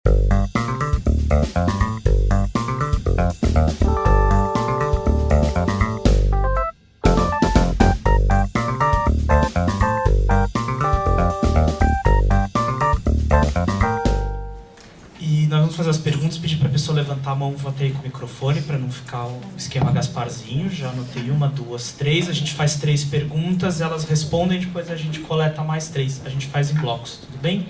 E nós vamos fazer as perguntas, pedir para a pessoa levantar a mão, vou até aí com o microfone para não ficar o esquema Gasparzinho. Já anotei 1, 2, 3. A gente faz 3 perguntas, elas respondem, depois a gente coleta mais 3. A gente faz em blocos, tudo bem?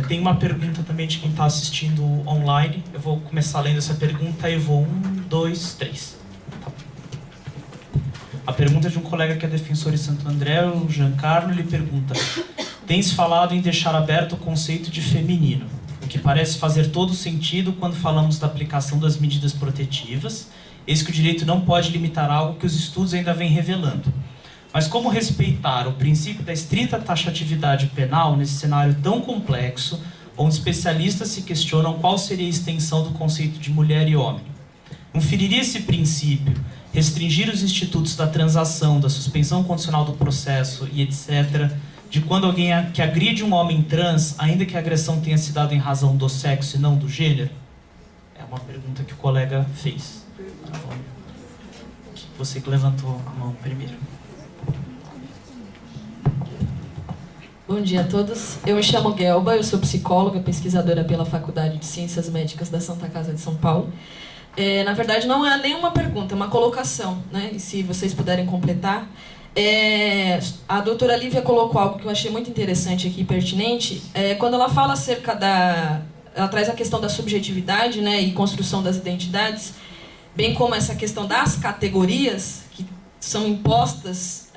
Tem uma pergunta também de quem está assistindo online. Eu vou começar lendo essa pergunta e vou 1, 2, 3. Tá. A pergunta é de um colega que é defensor em Santo André, o Giancarlo. Ele pergunta: tem-se falado em deixar aberto o conceito de feminino, o que parece fazer todo sentido quando falamos da aplicação das medidas protetivas, eis que o direito não pode limitar algo que os estudos ainda vêm revelando. Mas como respeitar o princípio da estrita taxatividade penal nesse cenário tão complexo, onde especialistas se questionam qual seria a extensão do conceito de mulher e homem? Não feriria esse princípio restringir os institutos da transação, da suspensão condicional do processo e etc., de quando alguém que agride um homem trans, ainda que a agressão tenha se dado em razão do sexo e não do gênero? É uma pergunta que o colega fez. Você que levantou a mão primeiro. Bom dia a todos. Eu me chamo Guelba, eu sou psicóloga, pesquisadora pela Faculdade de Ciências Médicas da Santa Casa de São Paulo. Na verdade, não é nenhuma pergunta, é uma colocação, né? E se vocês puderem completar. A doutora Lívia colocou algo que eu achei muito interessante aqui, pertinente, quando ela fala acerca ela traz a questão da subjetividade, né, e construção das identidades, bem como essa questão das categorias que são impostas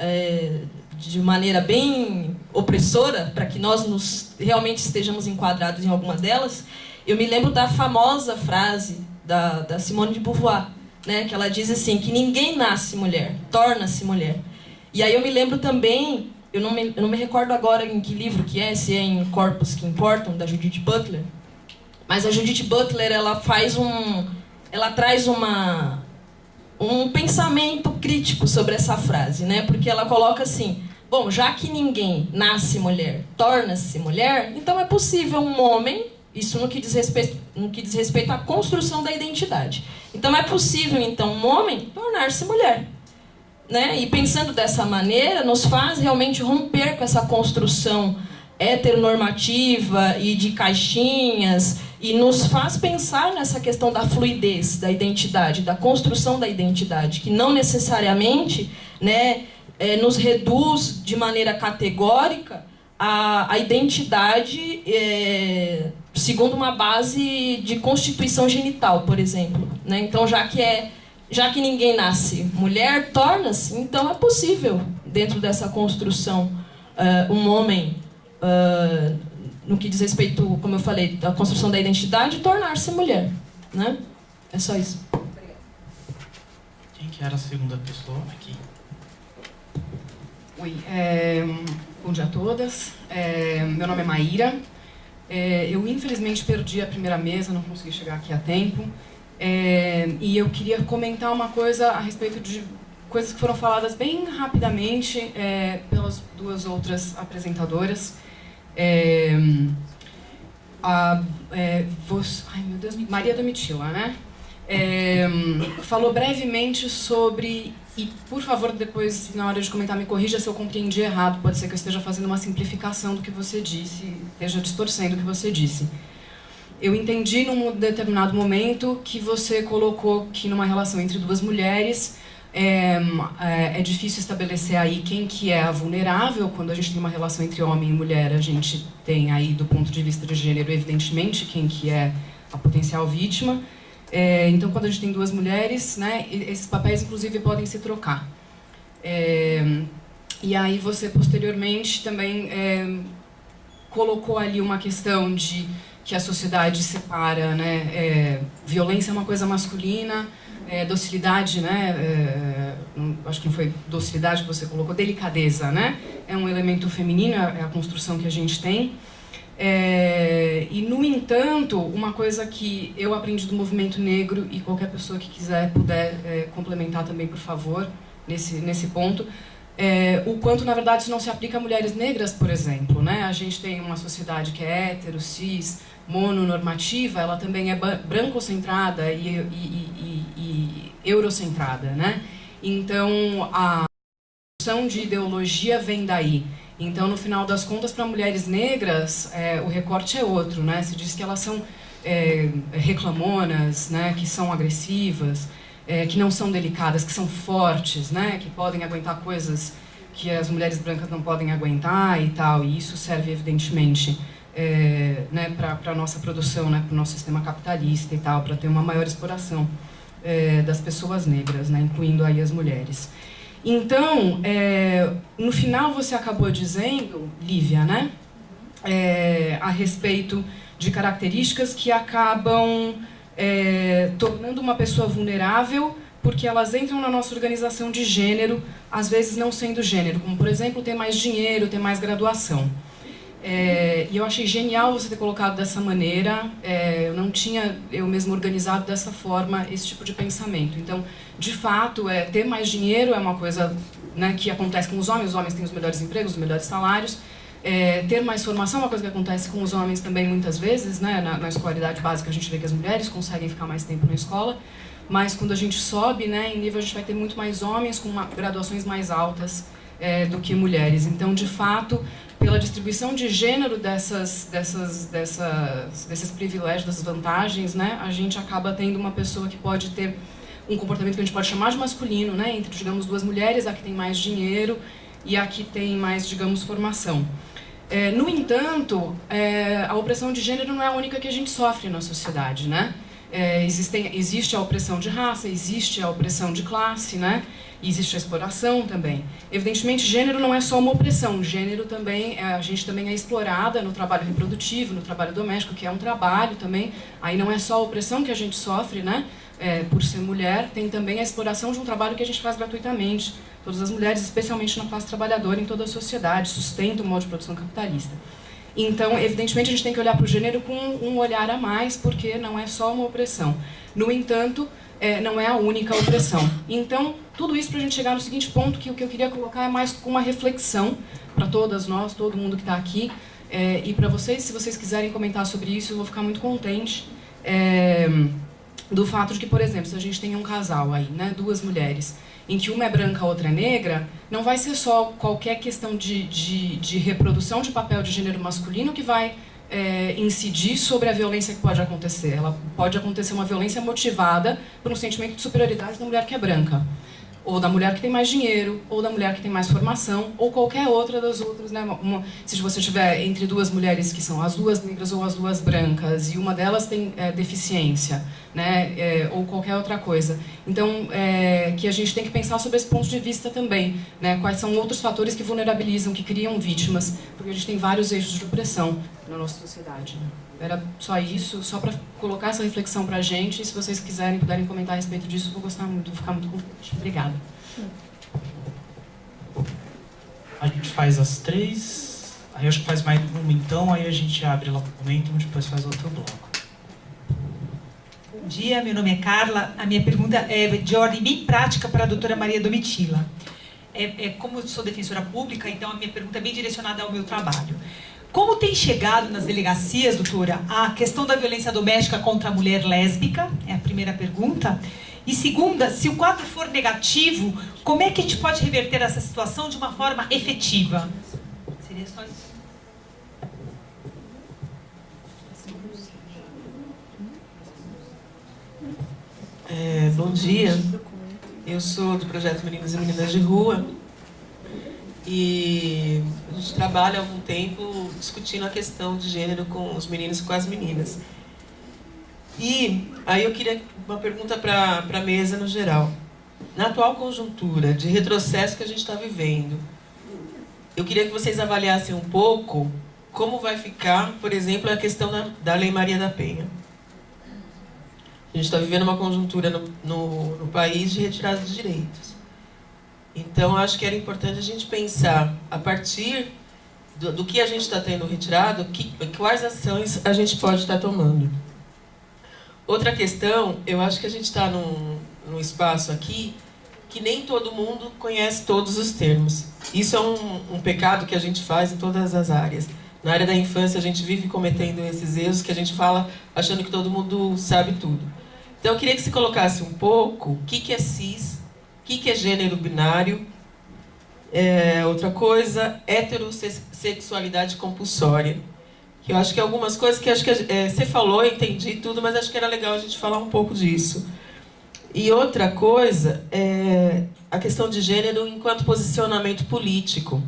de maneira bem opressora para que nós realmente estejamos enquadrados em alguma delas. Eu me lembro da famosa frase da Simone de Beauvoir, né, que ela diz assim, que ninguém nasce mulher, torna-se mulher. E aí eu me lembro também, eu não me recordo agora em que livro que é, se é em Corpos que Importam, da Judith Butler, mas a Judith Butler, ela traz um pensamento crítico sobre essa frase, né? Porque ela coloca assim, bom, já que ninguém nasce mulher, torna-se mulher, então é possível um homem, isso no que diz respeito à construção da identidade. Então é possível, então, um homem tornar-se mulher. Né? E pensando dessa maneira, nos faz realmente romper com essa construção heteronormativa e de caixinhas, e nos faz pensar nessa questão da fluidez da identidade, da construção da identidade, que não necessariamente, né, nos reduz de maneira categórica a identidade segundo uma base de constituição genital, por exemplo. Né? Então, já que ninguém nasce mulher, torna-se, então é possível, dentro dessa construção, um homem, no que diz respeito, como eu falei, à construção da identidade, tornar-se mulher. Né? É só isso. Quem que era a segunda pessoa aqui? Oi, bom dia a todas. Meu nome é Maíra. Eu, infelizmente, perdi a primeira mesa, não consegui chegar aqui a tempo. E eu queria comentar uma coisa a respeito de coisas que foram faladas bem rapidamente pelas duas outras apresentadoras. Maria Domitila, né? Falou brevemente sobre, e por favor depois na hora de comentar me corrija se eu compreendi errado, pode ser que eu esteja fazendo uma simplificação do que você disse, esteja distorcendo o que você disse. Eu entendi num determinado momento que você colocou que numa relação entre duas mulheres é difícil estabelecer aí quem que é a vulnerável. Quando a gente tem uma relação entre homem e mulher, a gente tem aí, do ponto de vista de gênero, evidentemente, quem que é a potencial vítima. Então, quando a gente tem duas mulheres, né, esses papéis, inclusive, podem se trocar. E aí você, posteriormente, também colocou ali uma questão de que a sociedade separa, né, violência é uma coisa masculina, docilidade, né, acho que não foi docilidade que você colocou, delicadeza, né, é um elemento feminino, é a construção que a gente tem. E, no entanto, uma coisa que eu aprendi do movimento negro, e qualquer pessoa que puder complementar também, por favor, nesse ponto, o quanto, na verdade, isso não se aplica a mulheres negras, por exemplo, né? A gente tem uma sociedade que é hétero, cis, mononormativa, ela também é brancocentrada e eurocentrada, né? Então, a produção de ideologia vem daí. Então, no final das contas, para mulheres negras, o recorte é outro, né? Se diz que elas são reclamonas, né? Que são agressivas, que não são delicadas, que são fortes, né? Que podem aguentar coisas que as mulheres brancas não podem aguentar e tal. E isso serve, evidentemente, né, para a nossa produção, né? Para o nosso sistema capitalista e tal, para ter uma maior exploração das pessoas negras, né? Incluindo aí as mulheres. Então, no final você acabou dizendo, Lívia, né? A respeito de características que acabam tornando uma pessoa vulnerável porque elas entram na nossa organização de gênero, às vezes não sendo gênero, como, por exemplo, ter mais dinheiro, ter mais graduação. E eu achei genial você ter colocado dessa maneira, eu não tinha eu mesmo organizado dessa forma esse tipo de pensamento. Então, de fato, ter mais dinheiro é uma coisa, né, que acontece com os homens têm os melhores empregos, os melhores salários. Ter mais formação é uma coisa que acontece com os homens também muitas vezes, né, na escolaridade básica a gente vê que as mulheres conseguem ficar mais tempo na escola, mas quando a gente sobe, né, em nível a gente vai ter muito mais homens com graduações mais altas do que mulheres. Então, de fato, pela distribuição de gênero desses privilégios, dessas vantagens, né, a gente acaba tendo uma pessoa que pode ter um comportamento que a gente pode chamar de masculino, né, entre, digamos, duas mulheres, a que tem mais dinheiro e a que tem mais, digamos, formação. No entanto, a opressão de gênero não é a única que a gente sofre na sociedade, né? Existe a opressão de raça, existe a opressão de classe, né? E existe a exploração também. Evidentemente, gênero não é só uma opressão. Gênero também, a gente também é explorada no trabalho reprodutivo, no trabalho doméstico, que é um trabalho também. Aí não é só a opressão que a gente sofre, né? Por ser mulher, tem também a exploração de um trabalho que a gente faz gratuitamente. Todas as mulheres, especialmente na classe trabalhadora, em toda a sociedade, sustentam o modo de produção capitalista. Então, evidentemente, a gente tem que olhar para o gênero com um olhar a mais, porque não é só uma opressão. No entanto, não é a única opressão. Então, tudo isso para a gente chegar no seguinte ponto, que o que eu queria colocar é mais com uma reflexão para todas nós, todo mundo que está aqui, e para vocês, se vocês quiserem comentar sobre isso, eu vou ficar muito contente do fato de que, por exemplo, se a gente tem um casal aí, né, duas mulheres, em que uma é branca, a outra é negra, não vai ser só qualquer questão de reprodução de papel de gênero masculino que vai incidir sobre a violência que pode acontecer. Ela pode acontecer uma violência motivada por um sentimento de superioridade da mulher que é branca, ou da mulher que tem mais dinheiro, ou da mulher que tem mais formação, ou qualquer outra das outras, né? Se você tiver entre duas mulheres que são as duas negras ou as duas brancas, e uma delas tem deficiência, né? Ou qualquer outra coisa. Então, que a gente tem que pensar sobre esse ponto de vista também, né? Quais são outros fatores que vulnerabilizam, que criam vítimas, porque a gente tem vários eixos de opressão na nossa sociedade. Era só isso, só para colocar essa reflexão para a gente. E se vocês quiserem, puderem comentar a respeito disso, eu vou gostar muito, vou ficar muito contente. Obrigada. A gente faz as três, aí acho que faz mais uma então, aí a gente abre lá para o momento, depois faz outro bloco. Bom dia, meu nome é Carla. A minha pergunta é de ordem bem prática para a doutora Maria Domitila. Como eu sou defensora pública, então a minha pergunta é bem direcionada ao meu trabalho. Como tem chegado nas delegacias, doutora, a questão da violência doméstica contra a mulher lésbica? É a primeira pergunta. E segunda, se o quadro for negativo, como é que a gente pode reverter essa situação de uma forma efetiva? Seria só isso. Bom dia, eu sou do projeto Meninos e Meninas de Rua e a gente trabalha há algum tempo discutindo a questão de gênero com os meninos e com as meninas. E aí eu queria uma pergunta para a mesa no geral. Na atual conjuntura de retrocesso que a gente está vivendo, eu queria que vocês avaliassem um pouco como vai ficar, por exemplo, a questão da Lei Maria da Penha. A gente está vivendo uma conjuntura no país de retirada de direitos. Então, acho que era importante a gente pensar, a partir do que a gente está tendo retirado, quais ações a gente pode estar tomando. Outra questão, eu acho que a gente está num espaço aqui que nem todo mundo conhece todos os termos. Isso é um pecado que a gente faz em todas as áreas. Na área da infância, a gente vive cometendo esses erros que a gente fala achando que todo mundo sabe tudo. Então, eu queria que você colocasse um pouco o que é cis, o que é gênero binário. Outra coisa, heterossexualidade compulsória. Que eu acho que algumas coisas que você falou, eu entendi tudo, mas acho que era legal a gente falar um pouco disso. E outra coisa é a questão de gênero enquanto posicionamento político.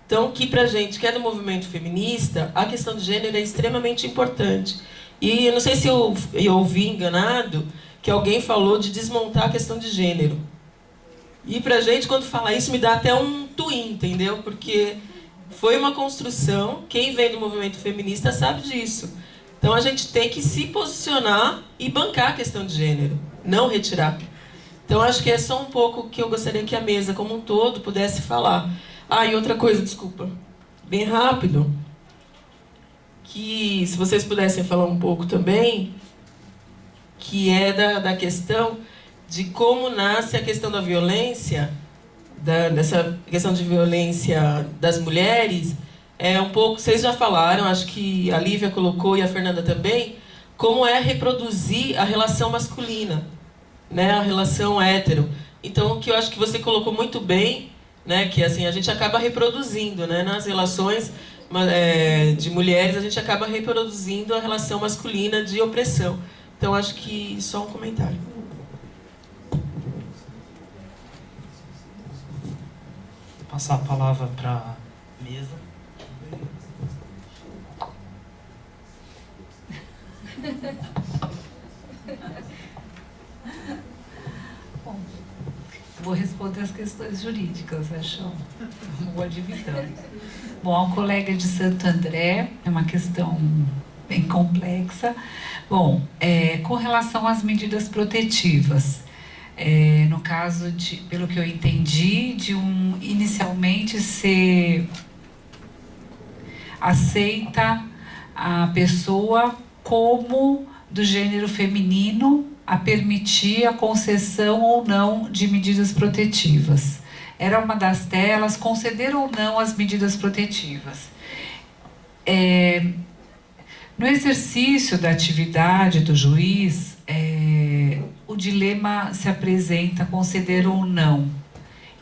Então, que pra gente que é do movimento feminista, a questão de gênero é extremamente importante. E eu não sei se eu ouvi enganado que alguém falou de desmontar a questão de gênero. E pra gente, quando fala isso, me dá até um twin, entendeu? Porque foi uma construção, quem vem do movimento feminista sabe disso. Então a gente tem que se posicionar e bancar a questão de gênero, não retirar. Então acho que é só um pouco que eu gostaria que a mesa como um todo pudesse falar. E outra coisa, desculpa, bem rápido, que se vocês pudessem falar um pouco também, que é da questão de como nasce a questão da violência, dessa questão de violência das mulheres, um pouco, vocês já falaram, acho que a Lívia colocou e a Fernanda também, como é reproduzir a relação masculina, né, a relação hétero. Então, o que eu acho que você colocou muito bem, né, que assim, a gente acaba reproduzindo, né, nas relações de mulheres, a gente acaba reproduzindo a relação masculina de opressão. Então, acho que só um comentário. Vou passar a palavra para a mesa. Bom, vou responder as questões jurídicas, acho uma boa divisão. Bom, ao colega de Santo André, é uma questão bem complexa. Bom, com relação às medidas protetivas, no caso de, pelo que eu entendi, de inicialmente ser aceita a pessoa como do gênero feminino a permitir a concessão ou não de medidas protetivas. Era uma das telas, conceder ou não as medidas protetivas. No exercício da atividade do juiz, o dilema se apresenta conceder ou não,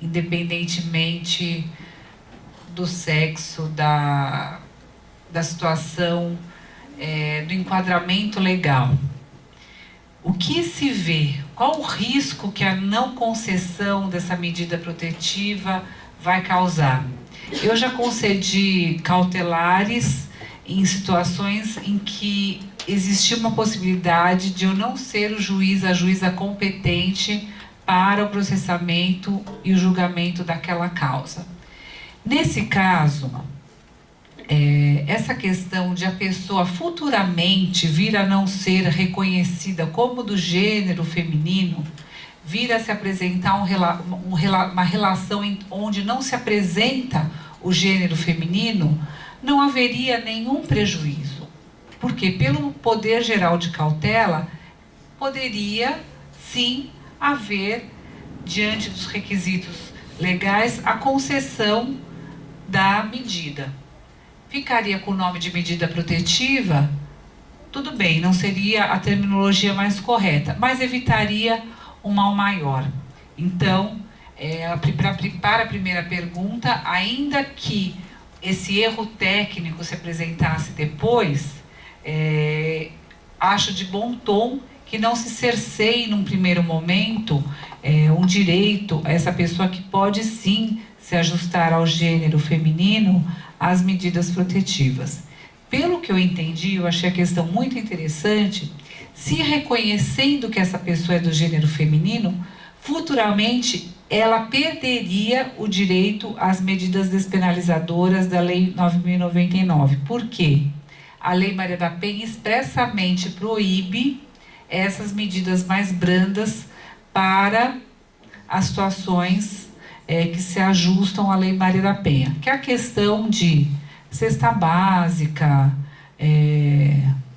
independentemente do sexo, da situação, do enquadramento legal. O que se vê? Qual o risco que a não concessão dessa medida protetiva vai causar? Eu já concedi cautelares em situações em que existia uma possibilidade de eu não ser o juiz, a juíza competente para o processamento e o julgamento daquela causa. Nesse caso, essa questão de a pessoa futuramente vir a não ser reconhecida como do gênero feminino, vir a se apresentar uma relação onde não se apresenta o gênero feminino, não haveria nenhum prejuízo. Porque pelo poder geral de cautela, poderia sim haver, diante dos requisitos legais, a concessão da medida. Ficaria com o nome de medida protetiva, tudo bem, não seria a terminologia mais correta, mas evitaria um mal maior. Então, para a primeira pergunta, ainda que esse erro técnico se apresentasse depois, acho de bom tom que não se cerceie num primeiro momento um direito a essa pessoa que pode sim se ajustar ao gênero feminino as medidas protetivas. Pelo que eu entendi, eu achei a questão muito interessante, se reconhecendo que essa pessoa é do gênero feminino, futuramente ela perderia o direito às medidas despenalizadoras da Lei 9.099. Por quê? A Lei Maria da Penha expressamente proíbe essas medidas mais brandas para as situações que se ajustam à Lei Maria da Penha, que é a questão de cesta básica,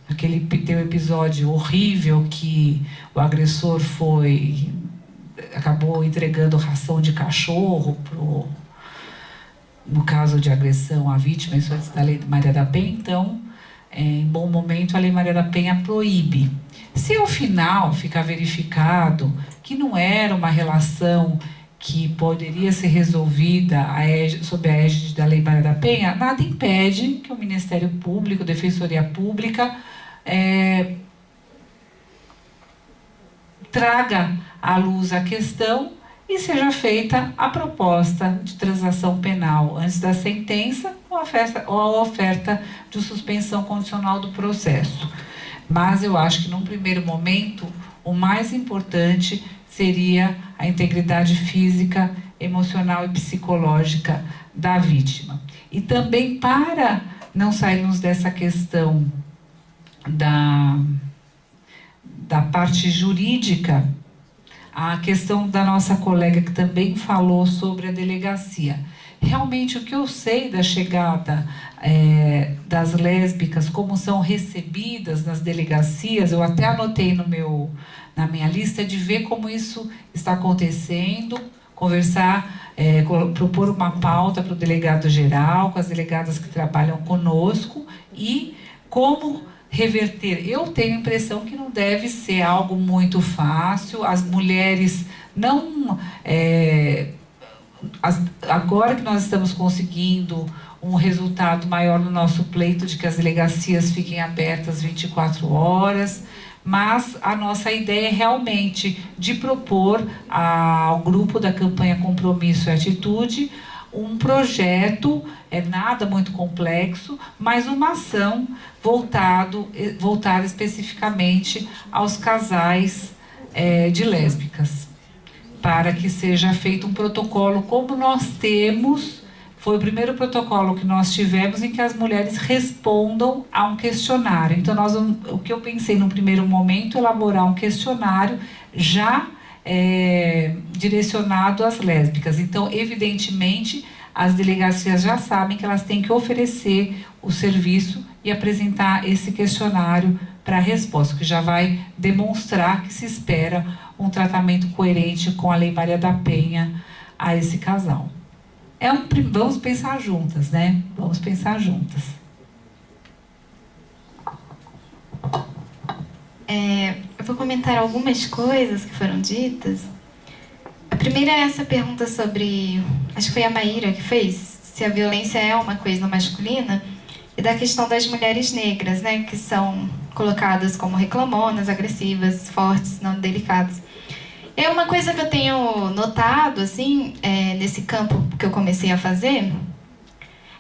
aquele teu episódio horrível que o agressor foi acabou entregando ração de cachorro no caso de agressão à vítima, isso antes da Lei Maria da Penha. Então, em bom momento, a Lei Maria da Penha proíbe. Se ao final ficar verificado que não era uma relação que poderia ser resolvida sob a égide da Lei Maria da Penha, nada impede que o Ministério Público, Defensoria Pública, traga à luz a questão e seja feita a proposta de transação penal antes da sentença ou a oferta de suspensão condicional do processo. Mas eu acho que, num primeiro momento, o mais importante seria a integridade física, emocional e psicológica da vítima. E também, para não sairmos dessa questão da parte jurídica, a questão da nossa colega que também falou sobre a delegacia. Realmente, o que eu sei da chegada das lésbicas, como são recebidas nas delegacias, eu até anotei na minha lista de ver como isso está acontecendo, conversar, propor uma pauta para o delegado geral, com as delegadas que trabalham conosco, e como reverter. Eu tenho a impressão que não deve ser algo muito fácil. As mulheres não... agora que nós estamos conseguindo um resultado maior no nosso pleito de que as delegacias fiquem abertas 24 horas, mas a nossa ideia é realmente de propor ao grupo da campanha Compromisso e Atitude um projeto, nada muito complexo, mas uma ação voltada especificamente aos casais de lésbicas, para que seja feito um protocolo como nós temos. Foi o primeiro protocolo que nós tivemos em que as mulheres respondam a um questionário. Então, o que eu pensei no primeiro momento, elaborar um questionário já direcionado às lésbicas. Então, evidentemente, as delegacias já sabem que elas têm que oferecer o serviço e apresentar esse questionário para a resposta, que já vai demonstrar que se espera um tratamento coerente com a Lei Maria da Penha a esse casal. Vamos pensar juntas, né? Vamos pensar juntas. Eu vou comentar algumas coisas que foram ditas. A primeira é essa pergunta sobre, acho que foi a Maíra que fez, se a violência é uma coisa masculina, e da questão das mulheres negras, né, que são colocadas como reclamonas, agressivas, fortes, não delicadas. É uma coisa que eu tenho notado, assim, nesse campo que eu comecei a fazer,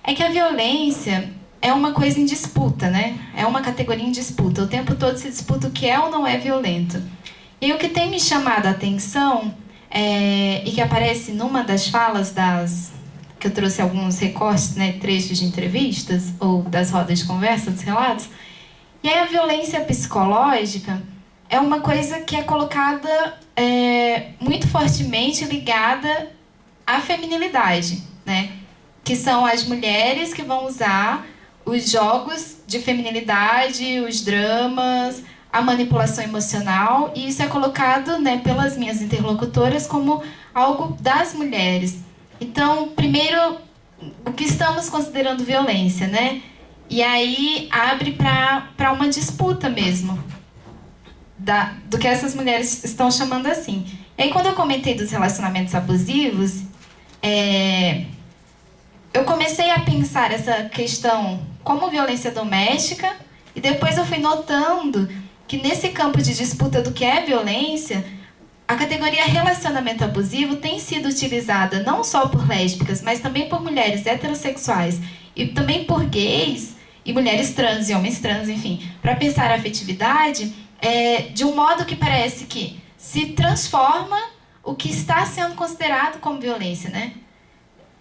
é que a violência é uma coisa em disputa, né? É uma categoria em disputa. O tempo todo se disputa o que é ou não é violento. E o que tem me chamado a atenção, e que aparece numa das falas que eu trouxe alguns recortes, né, trechos de entrevistas, ou das rodas de conversa, dos relatos, e aí a violência psicológica é uma coisa que é colocada muito fortemente ligada à feminilidade, né? Que são as mulheres que vão usar os jogos de feminilidade, os dramas, a manipulação emocional, e isso é colocado, né, pelas minhas interlocutoras como algo das mulheres. Então, primeiro, o que estamos considerando violência, né? E aí abre para uma disputa mesmo do que essas mulheres estão chamando assim. E aí, quando eu comentei dos relacionamentos abusivos, eu comecei a pensar essa questão como violência doméstica, e depois eu fui notando que nesse campo de disputa do que é violência, a categoria relacionamento abusivo tem sido utilizada não só por lésbicas, mas também por mulheres heterossexuais e também por gays e mulheres trans e homens trans, enfim, para pensar a afetividade de um modo que parece que se transforma o que está sendo considerado como violência, né?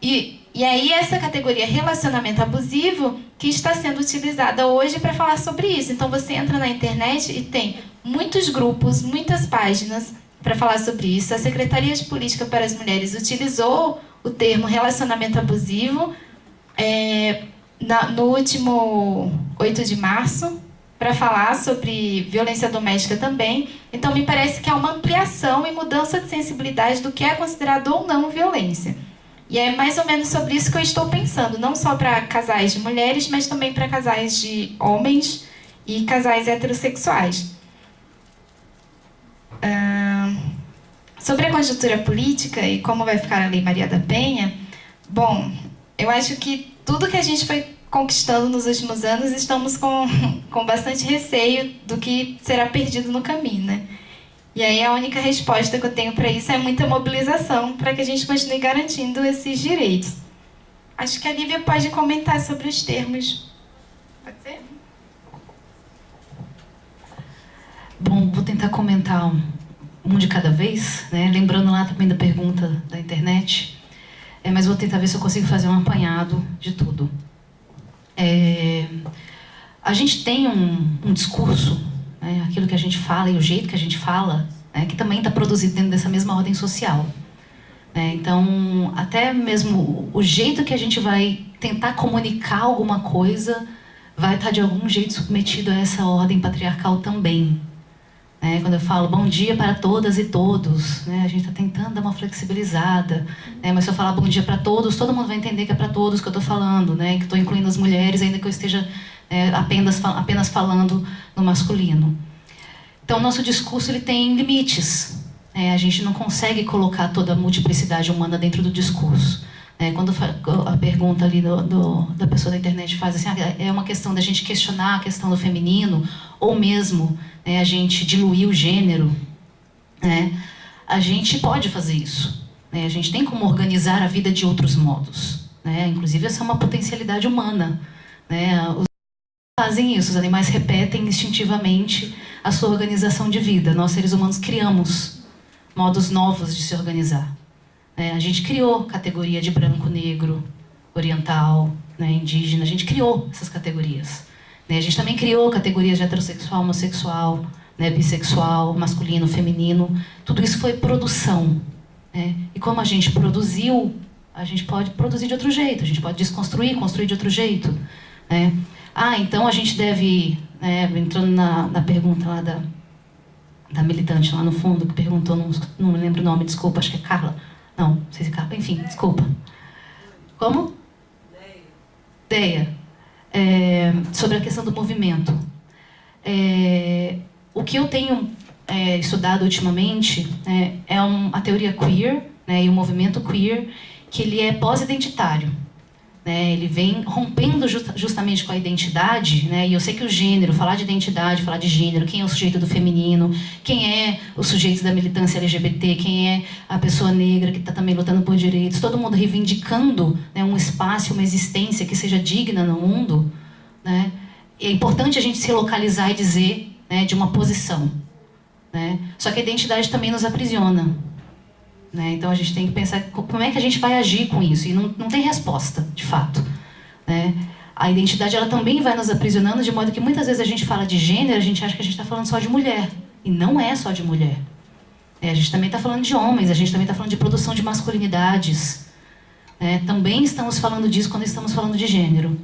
E aí essa categoria relacionamento abusivo que está sendo utilizada hoje para falar sobre isso. Então você entra na internet e tem muitos grupos, muitas páginas para falar sobre isso. A Secretaria de Política para as Mulheres utilizou o termo relacionamento abusivo no último 8 de março, para falar sobre violência doméstica também. Então, me parece que há uma ampliação e mudança de sensibilidade do que é considerado ou não violência. E é mais ou menos sobre isso que eu estou pensando, não só para casais de mulheres, mas também para casais de homens e casais heterossexuais. Sobre a conjuntura política e como vai ficar a Lei Maria da Penha, bom, eu acho que tudo que a gente foi conquistando nos últimos anos, estamos com bastante receio do que será perdido no caminho, né? E aí a única resposta que eu tenho para isso é muita mobilização para que a gente continue garantindo esses direitos. Acho que a Lívia pode comentar sobre os termos. Pode ser? Bom, vou tentar comentar um de cada vez, né? Lembrando lá também da pergunta da internet, mas vou tentar ver se eu consigo fazer um apanhado de tudo. A gente tem um discurso, né, aquilo que a gente fala e o jeito que a gente fala, né, que também está produzido dentro dessa mesma ordem social. Então, até mesmo o jeito que a gente vai tentar comunicar alguma coisa vai estar de algum jeito submetido a essa ordem patriarcal também. Quando eu falo bom dia para todas e todos, né, a gente está tentando dar uma flexibilizada, né, mas se eu falar bom dia para todos, todo mundo vai entender que é para todos que eu estou falando, né, que estou incluindo as mulheres, ainda que eu esteja apenas falando no masculino. Então, nosso discurso ele tem limites. A gente não consegue colocar toda a multiplicidade humana dentro do discurso. Quando a pergunta ali da pessoa da internet faz assim, é uma questão da gente questionar a questão do feminino, ou mesmo a gente diluir o gênero, a gente pode fazer isso. A gente tem como organizar a vida de outros modos. Inclusive, essa é uma potencialidade humana. Os fazem isso, os animais repetem instintivamente a sua organização de vida. Nós, seres humanos, criamos modos novos de se organizar. A gente criou categoria de branco, negro, oriental, indígena. A gente criou essas categorias. A gente também criou categorias de heterossexual, homossexual, bissexual, masculino, feminino. Tudo isso foi produção. E como a gente produziu, a gente pode produzir de outro jeito. A gente pode desconstruir, construir de outro jeito. Então a gente deve... entrando na pergunta lá da militante lá no fundo, que perguntou, não me lembro o nome, desculpa, acho que é Carla. Não sei se é Carla, enfim, desculpa. Como? Deia. Sobre a questão do movimento. O que eu tenho estudado ultimamente é a teoria queer, e o movimento queer, que ele é pós-identitário. Ele vem rompendo justamente com a identidade, e eu sei que o gênero, falar de identidade, falar de gênero, quem é o sujeito do feminino, quem é o sujeito da militância LGBT, quem é a pessoa negra que está também lutando por direitos, todo mundo reivindicando um espaço, uma existência que seja digna no mundo, é importante a gente se localizar e dizer de uma posição. Só que a identidade também nos aprisiona. Então a gente tem que pensar como é que a gente vai agir com isso, e não tem resposta, de fato. A identidade ela também vai nos aprisionando, de modo que muitas vezes a gente fala de gênero, a gente acha que a gente está falando só de mulher, e não é só de mulher. A gente também está falando de homens, a gente também está falando de produção de masculinidades. Também estamos falando disso quando estamos falando de gênero.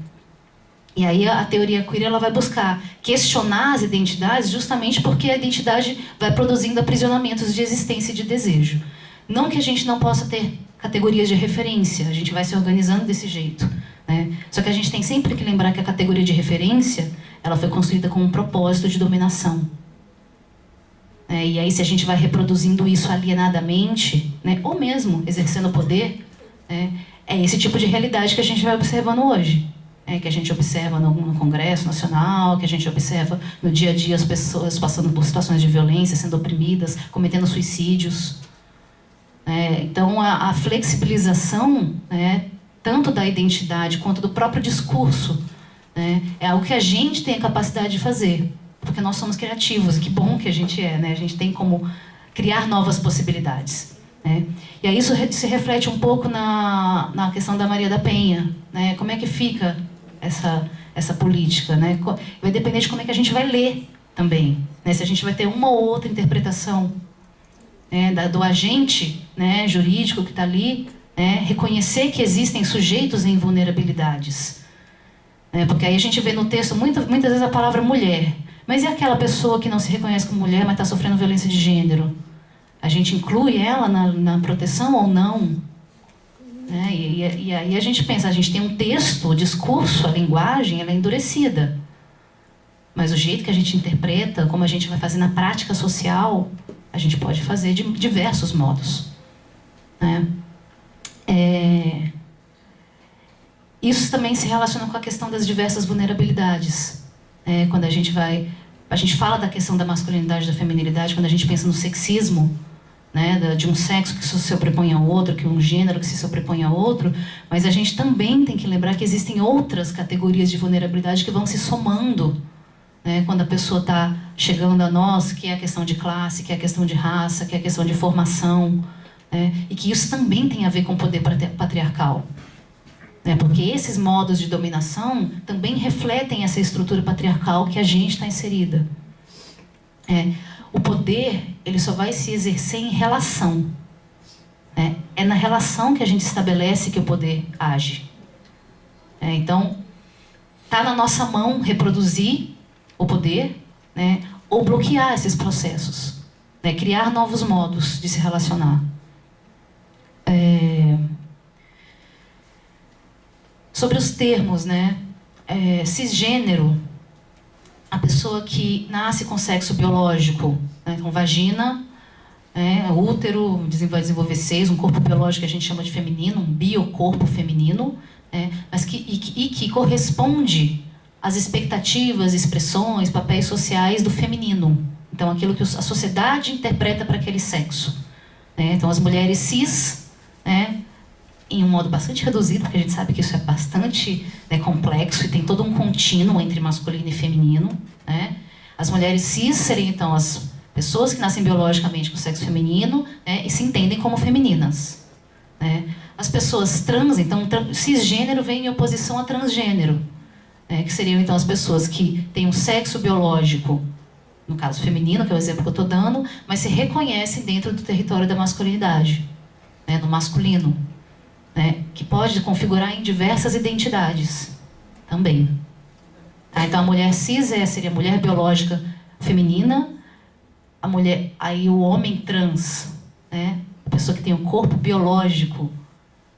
E aí a teoria queer ela vai buscar questionar as identidades justamente porque a identidade vai produzindo aprisionamentos de existência e de desejo. Não que a gente não possa ter categorias de referência, a gente vai se organizando desse jeito. Só que a gente tem sempre que lembrar que a categoria de referência ela foi construída com um propósito de dominação. E aí se a gente vai reproduzindo isso alienadamente, ou mesmo exercendo o poder, é esse tipo de realidade que a gente vai observando hoje. Que a gente observa no Congresso Nacional, que a gente observa no dia a dia as pessoas passando por situações de violência, sendo oprimidas, cometendo suicídios. Então a flexibilização, tanto da identidade quanto do próprio discurso, é algo que a gente tem a capacidade de fazer, porque nós somos criativos, que bom que a gente é, a gente tem como criar novas possibilidades. E aí isso se reflete um pouco na questão da Maria da Penha, como é que fica essa política, vai depender de como é que a gente vai ler também, se a gente vai ter uma ou outra interpretação do agente jurídico que está ali, reconhecer que existem sujeitos em vulnerabilidades. Porque aí a gente vê no texto muitas vezes a palavra mulher. Mas e aquela pessoa que não se reconhece como mulher, mas está sofrendo violência de gênero? A gente inclui ela na proteção ou não? E aí a gente pensa, a gente tem um texto, o discurso, a linguagem, ela é endurecida. Mas o jeito que a gente interpreta, como a gente vai fazer na prática social, a gente pode fazer de diversos modos. Né? Isso também se relaciona com a questão das diversas vulnerabilidades. Quando a gente fala da questão da masculinidade e da feminilidade, quando a gente pensa no sexismo, né, de um sexo que se sobrepõe ao outro, que um gênero que se sobrepõe ao outro, mas a gente também tem que lembrar que existem outras categorias de vulnerabilidade que vão se somando, né, quando a pessoa está chegando a nós, que é a questão de classe, que é a questão de raça, que é a questão de formação, e que isso também tem a ver com o poder patriarcal. Porque esses modos de dominação também refletem essa estrutura patriarcal que a gente está inserida. O poder, ele só vai se exercer em relação. É na relação que a gente estabelece que o poder age. Então, está na nossa mão reproduzir o poder, ou bloquear esses processos. Criar novos modos de se relacionar. Sobre os termos, cisgênero, a pessoa que nasce com sexo biológico, com vagina, útero, vai desenvolver seios, um corpo biológico que a gente chama de feminino, um biocorpo feminino, mas que corresponde às expectativas, expressões, papéis sociais do feminino. Então, aquilo que a sociedade interpreta para aquele sexo. Então, as mulheres cis, em um modo bastante reduzido, porque a gente sabe que isso é bastante complexo e tem todo um contínuo entre masculino e feminino. As mulheres cis seriam, então, as pessoas que nascem biologicamente com sexo feminino e se entendem como femininas. As pessoas trans, então, cisgênero vem em oposição a transgênero, que seriam, então, as pessoas que têm um sexo biológico, no caso feminino, que é o exemplo que eu estou dando, mas se reconhecem dentro do território da masculinidade, no masculino. Que pode configurar em diversas identidades também. Então a mulher cis seria a mulher biológica feminina, aí o homem trans, a pessoa que tem um corpo biológico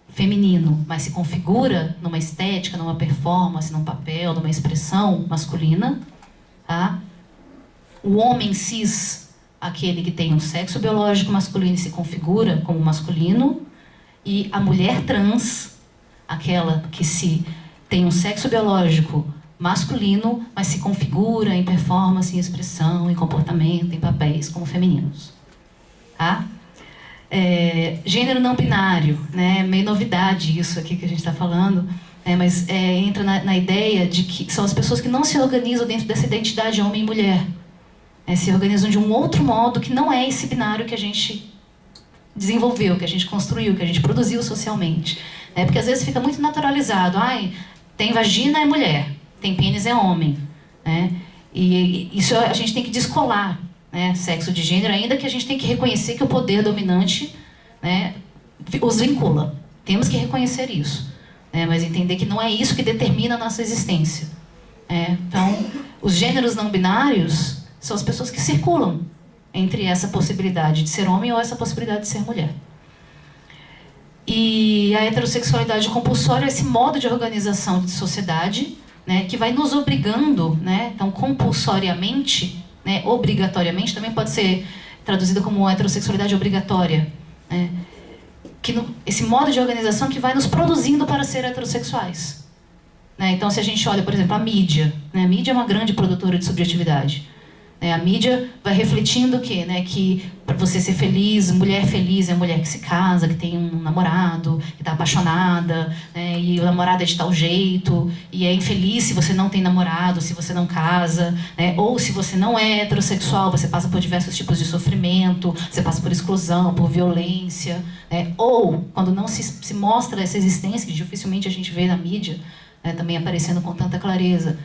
feminino, mas se configura numa estética, numa performance, num papel, numa expressão masculina. O homem cis, aquele que tem um sexo biológico masculino e se configura como masculino. E a mulher trans, aquela que tem um sexo biológico masculino, mas se configura em performance, em expressão, em comportamento, em papéis como femininos. Gênero não binário, meio novidade isso aqui que a gente está falando, mas entra na ideia de que são as pessoas que não se organizam dentro dessa identidade homem e mulher. Se organizam de um outro modo que não é esse binário que a gente desenvolveu, que a gente construiu, que a gente produziu socialmente. Porque às vezes fica muito naturalizado. Tem vagina é mulher, tem pênis é homem. E isso a gente tem que descolar, sexo de gênero, ainda que a gente tem que reconhecer que o poder dominante os vincula. Temos que reconhecer isso. Mas entender que não é isso que determina a nossa existência. Então, os gêneros não binários são as pessoas que circulam entre essa possibilidade de ser homem ou essa possibilidade de ser mulher. E a heterossexualidade compulsória é esse modo de organização de sociedade, que vai nos obrigando, então compulsoriamente, obrigatoriamente, também pode ser traduzida como heterossexualidade obrigatória, esse modo de organização que vai nos produzindo para ser heterossexuais. Então, se a gente olha, por exemplo, a mídia, a mídia é uma grande produtora de subjetividade. A mídia vai refletindo o quê? Que para você ser feliz é mulher que se casa, que tem um namorado, que está apaixonada, e o namorado é de tal jeito, e é infeliz se você não tem namorado, se você não casa, ou se você não é heterossexual, você passa por diversos tipos de sofrimento, você passa por exclusão, por violência, ou quando não se mostra essa existência, que dificilmente a gente vê na mídia, também aparecendo com tanta clareza,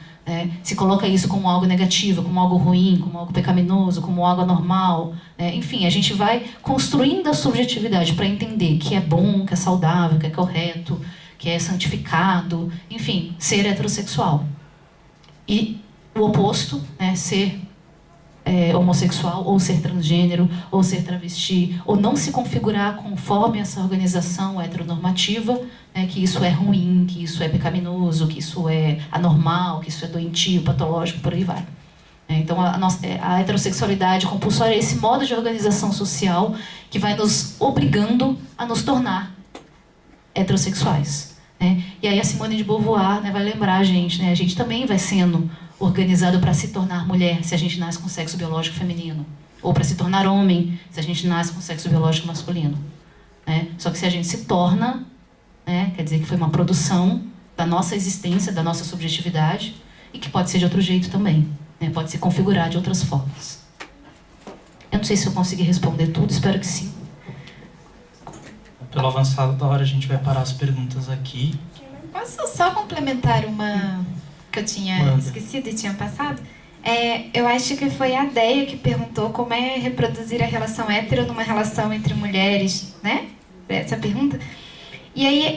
se coloca isso como algo negativo, como algo ruim, como algo pecaminoso, como algo anormal. Enfim, a gente vai construindo a subjetividade para entender que é bom, que é saudável, que é correto, que é santificado, enfim, ser heterossexual. E o oposto, né, ser homossexual, ou ser transgênero, ou ser travesti, ou não se configurar conforme essa organização heteronormativa, né, que isso é ruim, que isso é pecaminoso, que isso é anormal, que isso é doentio, patológico, por aí vai. Então, a heterossexualidade compulsória é esse modo de organização social que vai nos obrigando a nos tornar heterossexuais. Né? E aí a Simone de Beauvoir, né, vai lembrar a gente também vai sendo organizado para se tornar mulher se a gente nasce com sexo biológico feminino, ou para se tornar homem se a gente nasce com sexo biológico masculino. Né? Só que se a gente se torna, né, quer dizer que foi uma produção da nossa existência, da nossa subjetividade, e que pode ser de outro jeito também. Né? Pode se configurar de outras formas. Eu não sei se eu consegui responder tudo, espero que sim. Pelo avançado da hora, a gente vai parar as perguntas aqui. Posso só complementar uma que eu tinha esquecido e tinha passado? Eu acho que foi a Deia que perguntou como é reproduzir a relação hétero numa relação entre mulheres, né? Essa pergunta. E aí,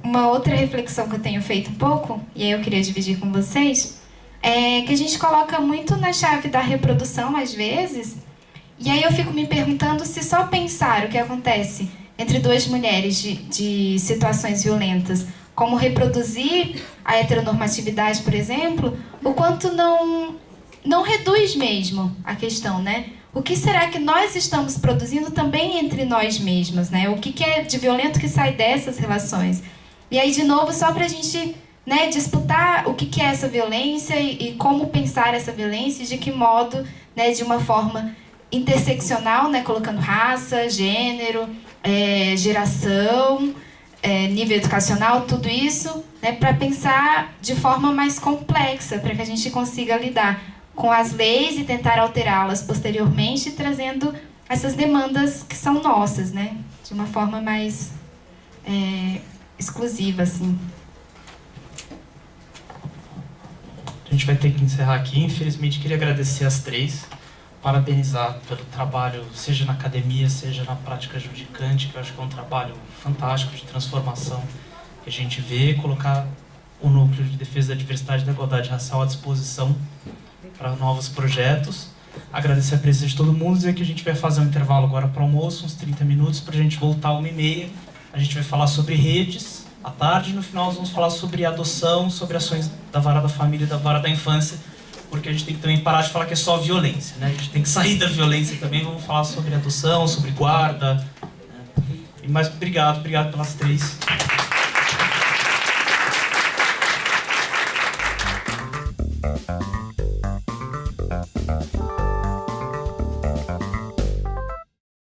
uma outra reflexão que eu tenho feito um pouco, e aí eu queria dividir com vocês, é que a gente coloca muito na chave da reprodução, às vezes, e aí eu fico me perguntando se só pensar o que acontece entre duas mulheres de situações violentas, como reproduzir a heteronormatividade, por exemplo, o quanto não reduz mesmo a questão, né? O que será que nós estamos produzindo também entre nós mesmos, né? O que é de violento que sai dessas relações? E aí, de novo, só para a gente, né, disputar o que é essa violência e como pensar essa violência e de que modo, né, de uma forma interseccional, né, colocando raça, gênero, geração, nível educacional, tudo isso, né, para pensar de forma mais complexa, para que a gente consiga lidar com as leis e tentar alterá-las posteriormente, trazendo essas demandas que são nossas, né, de uma forma mais exclusiva, assim. A gente vai ter que encerrar aqui. Infelizmente, queria agradecer as três, parabenizar pelo trabalho, seja na academia, seja na prática judicante, que eu acho que é um trabalho fantástico de transformação que a gente vê, colocar o núcleo de defesa da diversidade e da igualdade racial à disposição para novos projetos. Agradecer a presença de todo mundo, dizer que a gente vai fazer um intervalo agora para o almoço, uns 30 minutos, para a gente voltar às 1h30. A gente vai falar sobre redes à tarde, e no final nós vamos falar sobre adoção, sobre ações da Vara da Família e da Vara da Infância, porque a gente tem que também parar de falar que é só violência, né? A gente tem que sair da violência também, vamos falar sobre adoção, sobre guarda. E mais obrigado pelas três.